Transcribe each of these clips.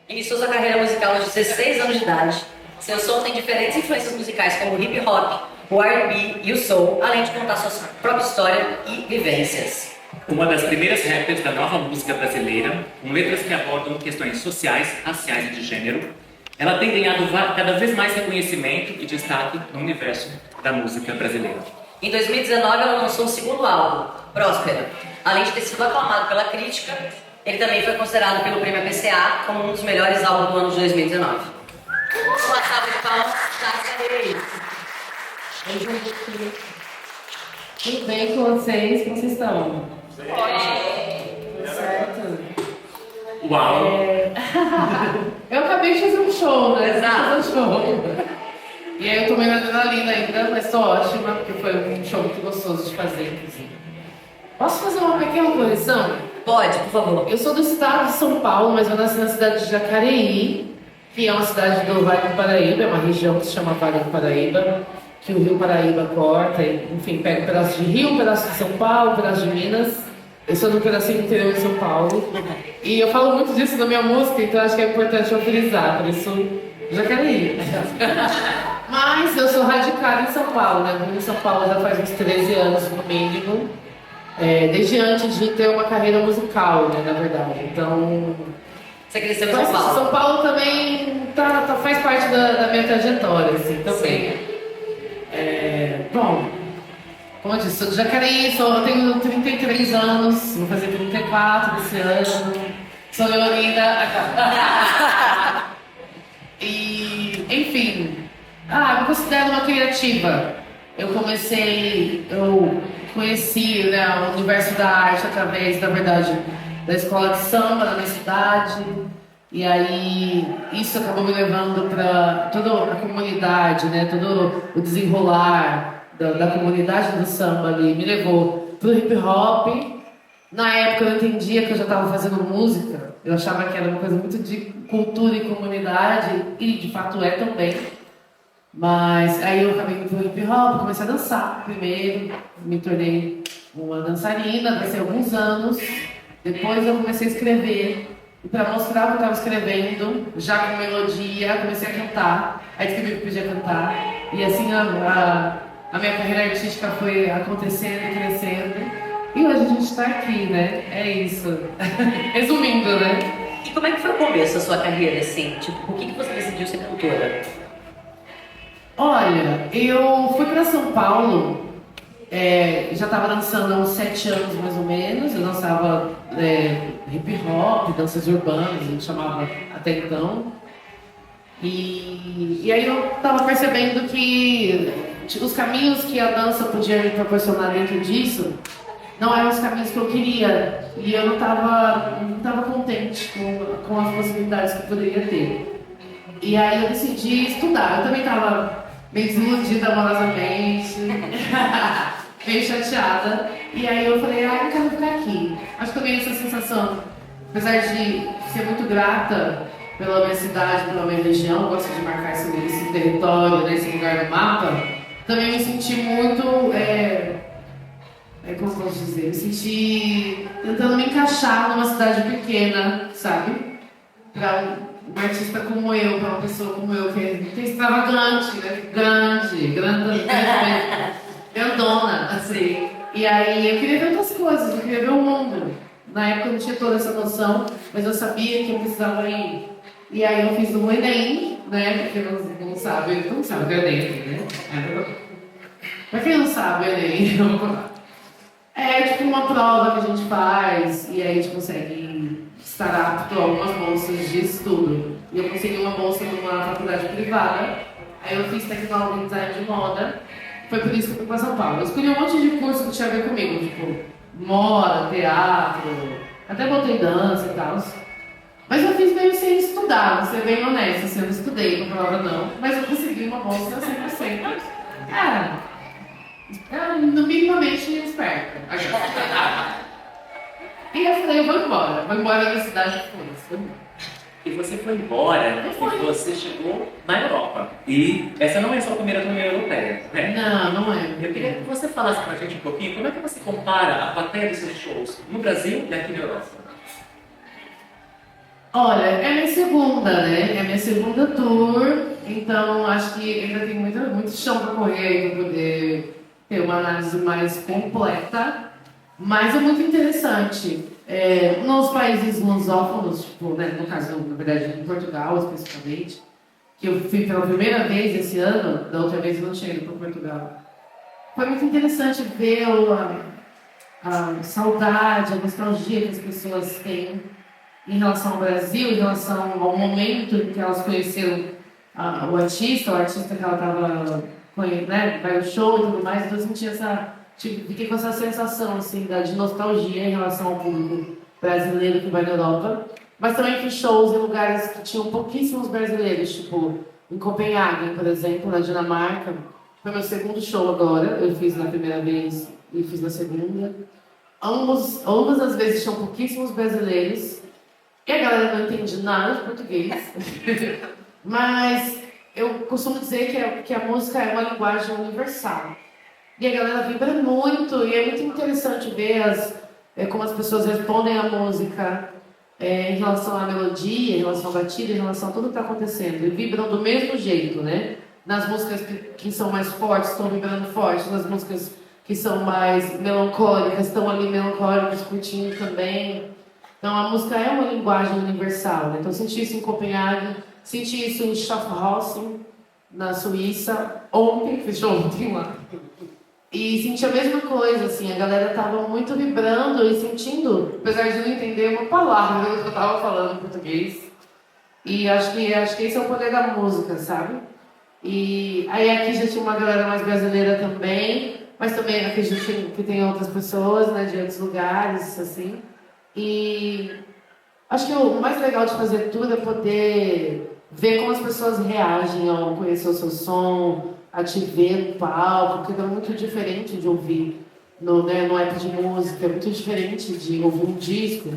Iniciou sua carreira musical aos 16 anos de idade. Seu som tem diferentes influências musicais como o hip hop, o R&B e o soul, além de contar sua própria história e vivências. Uma das primeiras rappers da nova música brasileira, com letras que abordam questões sociais, raciais e de gênero, ela tem ganhado cada vez mais reconhecimento e destaque no universo da música brasileira. Em 2019, ela lançou o segundo álbum, Próspera. Além de ter sido aclamado pela crítica, ele também foi considerado pelo Prêmio PCA como um dos melhores álbuns do ano de 2019. Uma salva de palmas, Tássia Reis. Tudo bem com vocês? Como vocês estão? Tudo certo? Uau! Eu acabei de fazer um show, né? Exato. Fazer um show. E aí eu tô meio na adrenalina ainda, mas tô ótima, porque foi um show muito gostoso de fazer, inclusive. Posso fazer uma pequena correção? Pode, por favor. Eu sou do estado de São Paulo, mas eu nasci na cidade de Jacareí, que é uma cidade do Vale do Paraíba, é uma região que se chama Vale do Paraíba, que o Rio Paraíba corta, enfim, pega um pedaço de Rio, um pedaço de São Paulo, um pedaço de Minas. Eu sou do pedacinho interior de São Paulo. E eu falo muito disso na minha música, então acho que é importante eu frisar, por isso Jacareí. Mas eu sou radicada em São Paulo, né? Em São Paulo já faz uns 13 anos no mínimo. Desde antes de ter uma carreira musical, né, na verdade. Então, Você cresceu em São Paulo? São Paulo também faz parte da minha trajetória, assim, também. Bom, como eu disse, sou de Jacareí, eu tenho 33 anos, vou fazer 34 esse ano. Sou leonina. E, enfim, eu me considero uma criativa. Eu conheci, né, o universo da arte através, na verdade, da escola de samba da minha cidade. E aí isso acabou me levando para toda a comunidade, né, todo o desenrolar da comunidade do samba ali. Me levou pro hip hop. Na época eu entendia que eu já estava fazendo música. Eu achava que era uma coisa muito de cultura e comunidade, e de fato é também. Mas aí eu acabei indo pro hip hop, comecei a dançar primeiro, me tornei uma dançarina, dancei alguns anos. Depois eu comecei a escrever, e para mostrar o que eu estava escrevendo, já com melodia, comecei a cantar. Aí descobri que podia cantar, e assim a minha carreira artística foi acontecendo e crescendo. E hoje a gente está aqui, né? É isso. Resumindo, né? E como é que foi o começo da sua carreira, assim? Tipo, por que você decidiu ser cantora? Olha, eu fui para São Paulo, já estava dançando há uns 7 anos mais ou menos. Eu dançava hip hop, danças urbanas, a gente chamava até então. E aí eu estava percebendo que os caminhos que a dança podia me proporcionar dentro disso não eram os caminhos que eu queria. E eu não estava contente com as possibilidades que eu poderia ter. E aí eu decidi estudar. Eu também estava meio desiludida amorosamente, meio chateada. E aí eu falei, eu quero ficar aqui. Acho que eu ganhei essa sensação, apesar de ser muito grata pela minha cidade, pela minha região, gosto de marcar esse território, né, esse lugar no mapa. Também me senti muito, como posso dizer, me senti tentando me encaixar numa cidade pequena, sabe? Para um artista como eu, para uma pessoa como eu, que é extravagante, né? Grandona, assim. E aí eu queria ver outras coisas, eu queria ver o mundo. Na época eu não tinha toda essa noção, mas eu sabia que eu precisava ir. E aí eu fiz o Enem, né? Porque não sabe o que é o Enem, né? Pra quem não sabe o Enem, é tipo uma prova que a gente faz e aí a gente consegue estar apto a algumas bolsas de estudo. E eu consegui uma bolsa numa faculdade privada. Aí eu fiz tecnólogo em design de moda. Foi por isso que eu fui para São Paulo. Eu escolhi um monte de curso que tinha a ver comigo, tipo moda, teatro, até botei dança e tal. Mas eu fiz meio sem estudar, vou ser bem honesta, assim, eu não estudei com a palavra não, mas eu consegui uma bolsa 100%. No minimamente esperta. E eu falei, vou embora da cidade de Força. E você foi embora e você chegou na Europa. E essa não é sua primeira turnê europeia, né? Não é. Eu queria que você falasse pra gente um pouquinho como é que você compara a plateia dos seus shows no Brasil e aqui na Europa. Olha, é minha segunda, né? É minha segunda tour, então acho que ainda tem muito chão para correr para poder ter uma análise mais completa, mas é muito interessante. Nos países lusófonos, tipo, né, no caso, na verdade, em Portugal especificamente, que eu fui pela primeira vez esse ano, da outra vez eu não tinha ido para Portugal. Foi muito interessante ver a saudade, a nostalgia que as pessoas têm em relação ao Brasil, em relação ao momento em que elas conheceram o artista que ela estava, né, vai ao show e tudo mais, então eu senti fiquei com essa sensação assim, de nostalgia em relação ao público brasileiro que vai na Europa, mas também fiz shows em lugares que tinham pouquíssimos brasileiros, tipo em Copenhague, por exemplo, na Dinamarca. Foi meu segundo show agora, eu fiz na primeira vez e fiz na segunda. Ambas as vezes tinham pouquíssimos brasileiros. E a galera não entende nada de português. Mas eu costumo dizer que a música é uma linguagem universal. E a galera vibra muito, e é muito interessante ver como as pessoas respondem à música em relação à melodia, em relação à batida, em relação a tudo que está acontecendo. E vibram do mesmo jeito, né? Nas músicas que são mais fortes, estão vibrando forte. Nas músicas que são mais melancólicas, estão ali melancólicas, curtindo também. Então, a música é uma linguagem universal, né? Então, eu senti isso em Copenhague, senti isso em Schaffhausen, na Suíça, ontem, fechou ontem lá. E senti a mesma coisa, assim, a galera estava muito vibrando e sentindo, apesar de não entender uma palavra que eu estava falando em português. E acho que esse é o poder da música, sabe? E aí aqui já tinha uma galera mais brasileira também, mas também acredito que tem outras pessoas, né, de outros lugares, assim. E acho que o mais legal de fazer tudo é poder ver como as pessoas reagem ao conhecer o seu som, a te ver no palco, porque é muito diferente de ouvir no app de música, é muito diferente de ouvir um disco.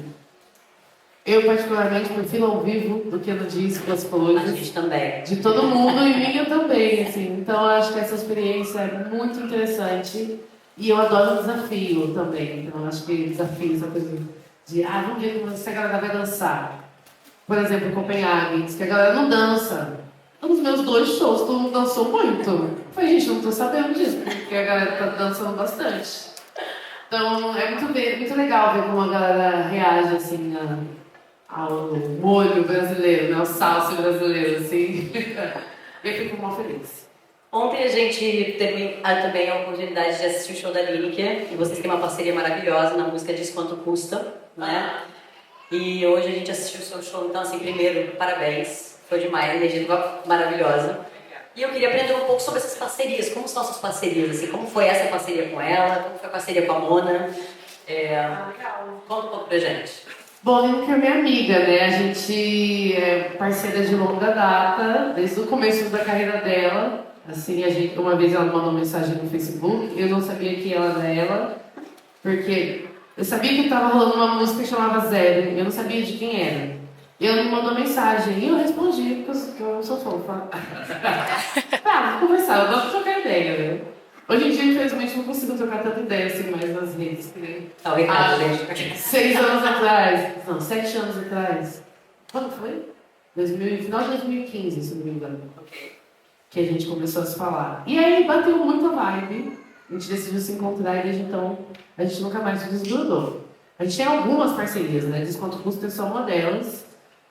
Eu, particularmente, prefiro ao vivo do que no disco, as coisas. A gente também. De todo mundo e minha também, assim. Então, eu acho que essa experiência é muito interessante e eu adoro o desafio também. Então, eu acho que desafio, essa coisa vamos ver se a galera vai dançar. Por exemplo, em Copenhague, diz que a galera não dança. Nos meus 2 shows, todo mundo dançou muito. Eu falei, gente, não tô sabendo disso, porque a galera tá dançando bastante. Então, é muito legal ver como a galera reage, assim, ao molho brasileiro, né? Ao salsa brasileiro, assim. Eu fico mal feliz. Ontem a gente teve também a oportunidade de assistir o show da Lineker, e vocês têm uma parceria maravilhosa na música Diz Quanto Custa, né? E hoje a gente assistiu o seu show, então assim, primeiro, parabéns, foi demais, a energia maravilhosa. E eu queria aprender um pouco sobre essas parcerias, como são essas parcerias, assim, como foi essa parceria com ela, como foi a parceria com a Mona, conta um pouco pra gente. Bom, a Lineker é minha amiga, né? A gente é parceira de longa data, desde o começo da carreira dela. Assim, uma vez ela mandou uma mensagem no Facebook, eu não sabia que ela era ela, porque eu sabia que estava rolando uma música que chamava Zero, eu não sabia de quem era. E ela me mandou mensagem, e eu respondi, porque eu sou fofa. Vamos conversar, eu gosto de trocar ideia, né? Hoje em dia, infelizmente, não consigo trocar tanta ideia assim mais nas redes. Tá, Ricardo, gente. 6 anos atrás, não, 7 anos atrás. Quando foi? Final de 2015, se não me engano. Ok. Que a gente começou a se falar. E aí bateu muita vibe, a gente decidiu se encontrar e desde então a gente nunca mais se desgrudou. A gente tem algumas parcerias, né? Diz Quanto Custa é só uma delas,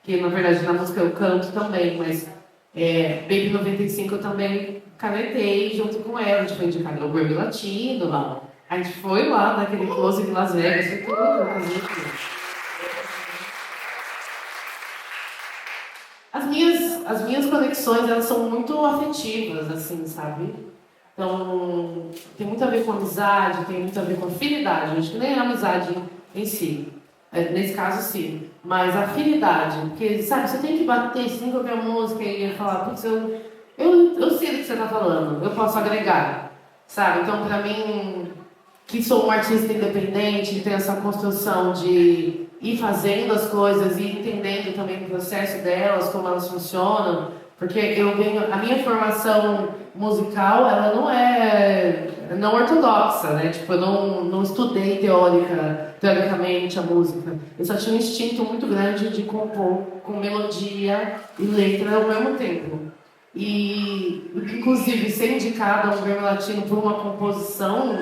que na verdade na música eu canto também, mas Baby 95 eu também canetei junto com ela, a gente foi indicado ao Grammy Latino lá. A gente foi lá naquele close em Las Vegas, foi tudo. As minhas conexões, elas são muito afetivas, assim, sabe? Então, tem muito a ver com amizade, tem muito a ver com afinidade. Acho que nem a amizade em si. Nesse caso, sim. Mas a afinidade. Porque, sabe, você tem que bater, você tem que ouvir a música e falar, putz, eu sei do que você está falando, eu posso agregar, sabe? Então, pra mim, que sou um artista independente, tem essa construção de ir fazendo as coisas e entendendo também o processo delas, como elas funcionam, Porque a minha formação musical, ela não é não ortodoxa, né? Tipo, eu não estudei teoricamente a música. Eu só tinha um instinto muito grande de compor com melodia e letra ao mesmo tempo. E, inclusive, ser indicada a um Grammy Latino por uma composição,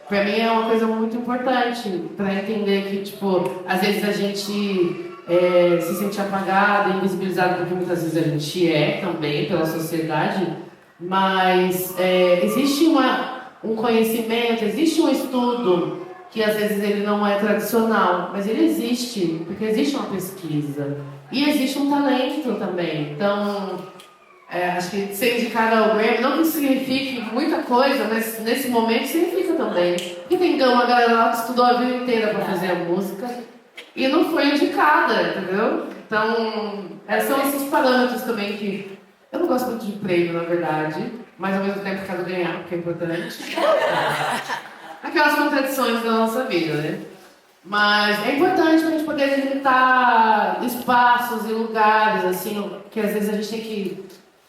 para mim é uma coisa muito importante, para entender que, tipo, às vezes a gente se sente apagado, invisibilizado, porque muitas vezes a gente também pela sociedade, mas existe um conhecimento, existe um estudo que às vezes ele não é tradicional, mas ele existe, porque existe uma pesquisa e existe um talento também. Então, acho que ser indicado ao Grammy não que signifique muita coisa, mas nesse momento significa também. Porque tem uma galera lá que estudou a vida inteira para fazer a música e não foi indicada, entendeu? Então, são esses parâmetros também que eu não gosto muito de prêmio, na verdade, mas ao mesmo tempo quero ganhar, porque é importante. Aquelas contradições da nossa vida, né? Mas é importante pra gente poder limitar espaços e lugares, assim, que às vezes a gente tem que,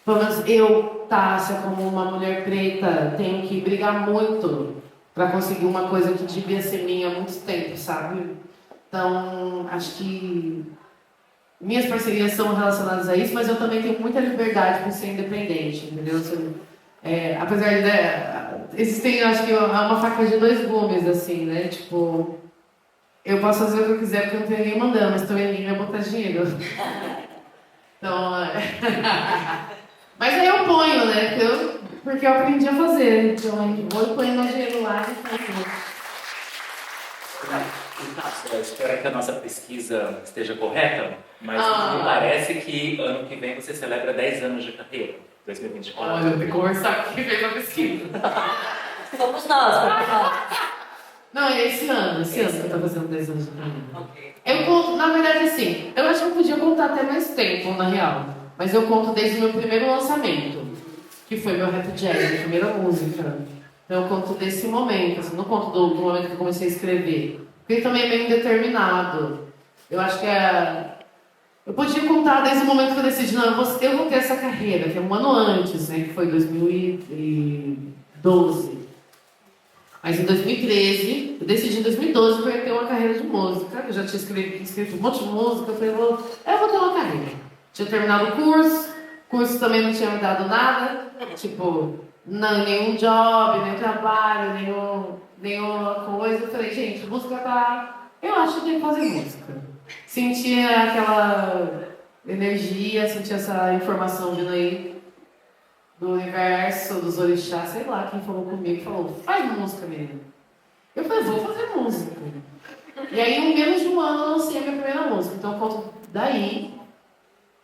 pelo menos eu, Tássia, como uma mulher preta, tenho que brigar muito pra conseguir uma coisa que devia ser minha há muito tempo, sabe? Então, acho que minhas parcerias são relacionadas a isso, mas eu também tenho muita liberdade para ser independente, entendeu? Apesar de... existem, acho que, uma faca de dois gumes, assim, né? Tipo, eu posso fazer o que eu quiser porque não tem ninguém mandando, mas também ninguém vai botar dinheiro. Então, mas aí eu ponho, né? Porque eu aprendi a fazer. Então, eu vou pôr dinheiro lá e faço. Eu espero que a nossa pesquisa esteja correta, mas me parece que ano que vem você celebra 10 anos de carreira, 2024. Olha, eu tenho que conversar com quem fez a pesquisa. Fomos nós. Não, é esse ano que eu tô fazendo 10 anos de carreira. Eu conto, na verdade, assim, eu acho que eu podia contar até mais tempo, na real. Mas eu conto desde o meu primeiro lançamento, que foi meu Rap Jazz, minha primeira música. Então eu conto desse momento, assim, não conto do momento que eu comecei a escrever. Porque ele também é bem determinado. Eu acho que eu podia contar desde o momento que eu decidi, não, eu vou ter essa carreira, que é um ano antes, né, que foi 2012. Mas em 2013, eu decidi em 2012 que eu ia ter uma carreira de música. Eu já tinha escrito um monte de música, eu falei, eu vou ter uma carreira. Tinha terminado o curso também não tinha me dado nada, tipo, nenhum job, nenhum trabalho, nenhuma coisa. Eu falei, gente, música tá... Eu acho que tem que fazer música. Sentia aquela energia, sentia essa informação vindo aí do universo, dos orixás, sei lá, quem falou comigo, falou, faz música, menina. Eu falei, vou fazer música. E aí, em menos de um ano, eu lancei a minha primeira música. Então, eu conto daí.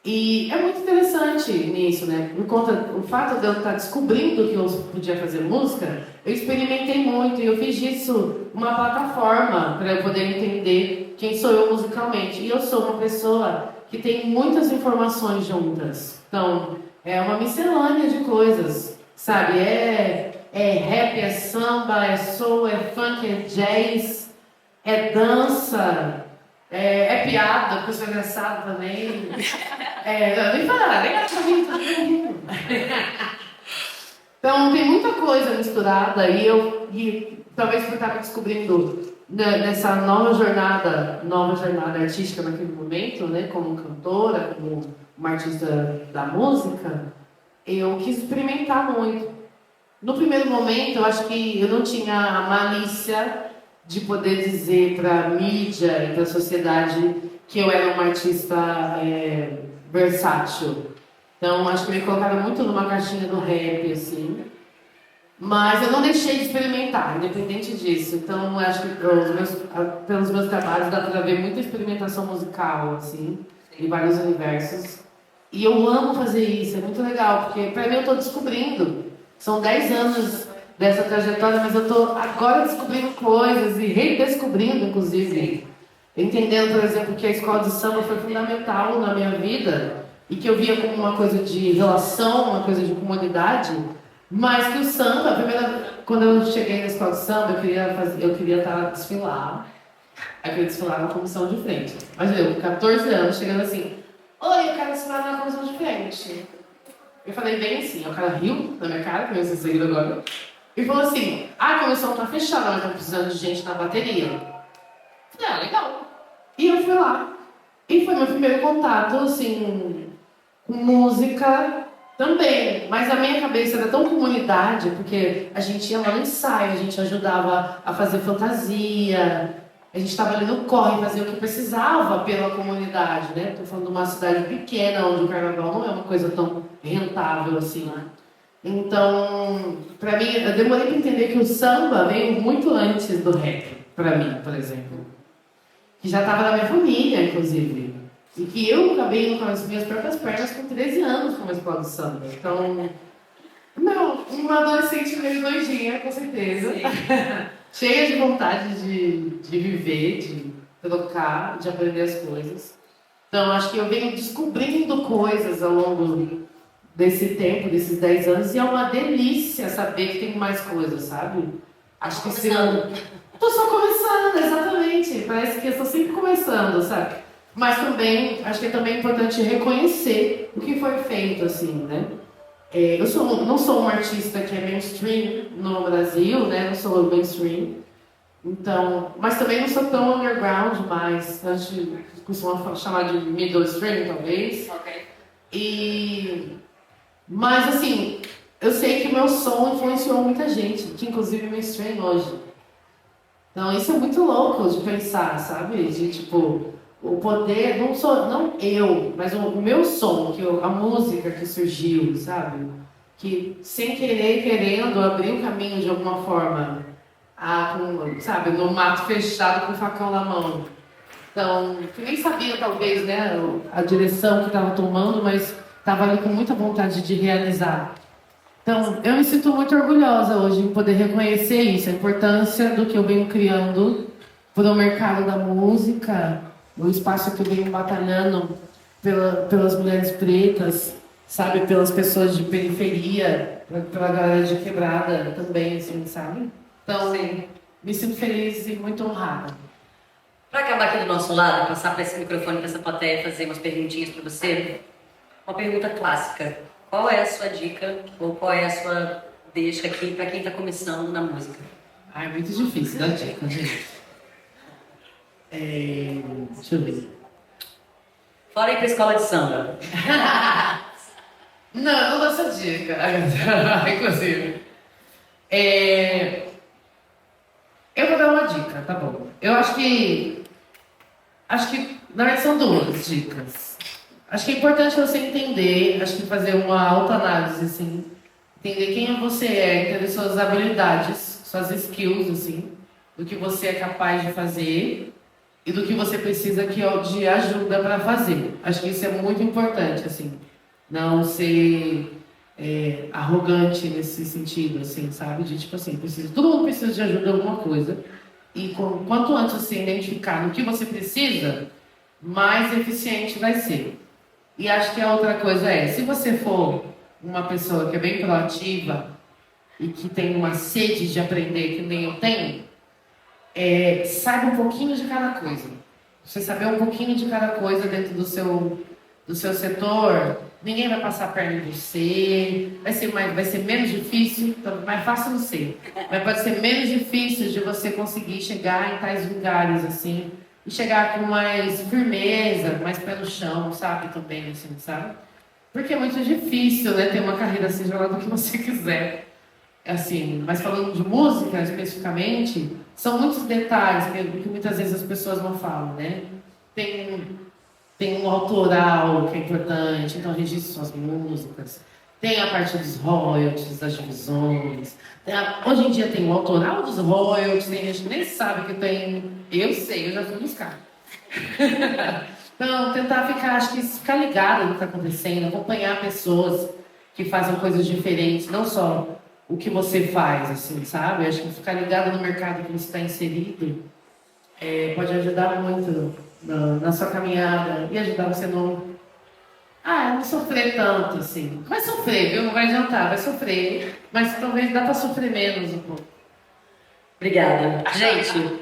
E é muito interessante nisso, né? Por conta do fato de eu estar descobrindo que eu podia fazer música, eu experimentei muito e eu fiz disso uma plataforma para eu poder entender quem sou eu musicalmente. E eu sou uma pessoa que tem muitas informações juntas. Então, é uma miscelânea de coisas, sabe? É rap, é samba, é soul, é funk, é jazz, é dança, é piada, porque eu sou engraçada também. Nem falar, nem acho que Então, tem muita coisa misturada e talvez por estar me descobrindo nessa nova jornada artística naquele momento, né, como cantora, como uma artista da música, eu quis experimentar muito. No primeiro momento, eu acho que eu não tinha a malícia de poder dizer para a mídia e para a sociedade que eu era uma artista versátil. Então, acho que me colocaram muito numa caixinha do rap, assim. Mas eu não deixei de experimentar, independente disso. Então, acho que pelos meus trabalhos dá para ver muita experimentação musical, assim, em vários universos. E eu amo fazer isso, é muito legal, porque para mim eu estou descobrindo. São 10 anos dessa trajetória, mas eu estou agora descobrindo coisas e redescobrindo, inclusive. Entendendo, por exemplo, que a escola de samba foi fundamental na minha vida e que eu via como uma coisa de relação, uma coisa de comunidade, mas que o samba, quando eu cheguei na escola de samba, eu queria desfilar. Aí eu queria desfilar na comissão de frente. Mas eu, com 14 anos, chegando assim, oi, eu quero desfilar na comissão de frente. Eu falei bem assim, o cara riu na minha cara, que eu sei seguido agora. E falou assim, a comissão tá fechada, mas tá precisando de gente na bateria. Falei, legal. E eu fui lá. E foi meu primeiro contato, assim, com música também. Mas a minha cabeça era tão comunidade, porque a gente ia lá no ensaio, a gente ajudava a fazer fantasia, a gente estava ali no corre, fazia o que precisava pela comunidade, né? Estou falando de uma cidade pequena, onde o carnaval não é uma coisa tão rentável assim, né? Então, para mim, eu demorei para entender que o samba veio muito antes do rap, para mim, por exemplo. Que já estava na minha família, inclusive. E que eu acabei indo com as minhas próprias pernas com 13 anos com uma escola de samba. Então, não, uma adolescente meio doidinha, com certeza. Cheia de vontade de viver, de trocar, de aprender as coisas. Então, acho que eu venho descobrindo coisas ao longo desse tempo, desses 10 anos, e é uma delícia saber que tem mais coisas, sabe? Acho que se eu... Tô só começando, exatamente. Parece que eu estou sempre começando, sabe? Mas também, acho que é também importante reconhecer o que foi feito, assim, né? Eu não sou um artista que é mainstream no Brasil, né? Não sou mainstream. Então, mas também não sou tão underground mais. A gente costuma chamar de middle stream, talvez. Ok. Mas, assim, eu sei que meu som influenciou muita gente, que inclusive mainstream hoje. Então, isso é muito louco de pensar, sabe? De, tipo, o poder, não eu, mas o meu som, a música que surgiu, sabe? Que, sem querer, querendo, abriu o caminho de alguma forma, sabe? No mato fechado com o facão na mão. Então, que nem sabia, talvez, né? A direção que estava tomando, mas estava ali com muita vontade de realizar. Então, eu me sinto muito orgulhosa hoje em poder reconhecer isso, a importância do que eu venho criando para o mercado da música, o espaço que eu venho batalhando pelas mulheres pretas, sabe, pelas pessoas de periferia, pela galera de quebrada também, assim, sabe? Então, me sinto feliz e muito honrada. Para acabar aqui do nosso lado, passar para esse microfone, para essa plateia, fazer umas perguntinhas para você, uma pergunta clássica. Qual é a sua dica ou qual é a sua deixa aqui para quem está começando na música? É muito difícil dar dica, gente. Deixa eu ver. Fora ir para a escola de samba. Não dou essa dica. Inclusive. Eu vou dar uma dica, tá bom. Eu acho que, na verdade, são duas dicas. Acho que é importante você entender, acho que fazer uma autoanálise, assim. Entender quem você é, entender suas habilidades, suas skills, assim. Do que você é capaz de fazer e do que você precisa de ajuda para fazer. Acho que isso é muito importante, assim. Não ser arrogante nesse sentido, assim, sabe? De tipo assim, todo mundo precisa de ajuda em alguma coisa. E quanto antes você identificar no que você precisa, mais eficiente vai ser. E acho que a outra coisa se você for uma pessoa que é bem proativa e que tem uma sede de aprender que nem eu tenho, saiba um pouquinho de cada coisa. Você saber um pouquinho de cada coisa dentro do seu setor, ninguém vai passar a perna em você, vai ser menos difícil, mais fácil não sei, mas pode ser menos difícil de você conseguir chegar em tais lugares, assim, e chegar com mais firmeza, mais pé no chão, sabe, também, assim, sabe? Porque é muito difícil, né, ter uma carreira, seja lá do que você quiser, assim, mas falando de música, especificamente, são muitos detalhes que muitas vezes as pessoas não falam, né? Tem um autoral que é importante, então registre suas músicas. Tem a parte dos royalties, das divisões. Hoje em dia tem o autoral dos royalties, tem gente que nem sabe que tem. Eu sei, eu já fui buscar. Então, tentar ficar ligado no que está acontecendo, acompanhar pessoas que fazem coisas diferentes, não só o que você faz, assim, sabe? Acho que ficar ligado no mercado que você está inserido pode ajudar muito na sua caminhada e ajudar você não sofrer tanto, assim. Vai sofrer, viu? Não vai adiantar, vai sofrer. Mas talvez dá para sofrer menos um pouco. Obrigada. Gente,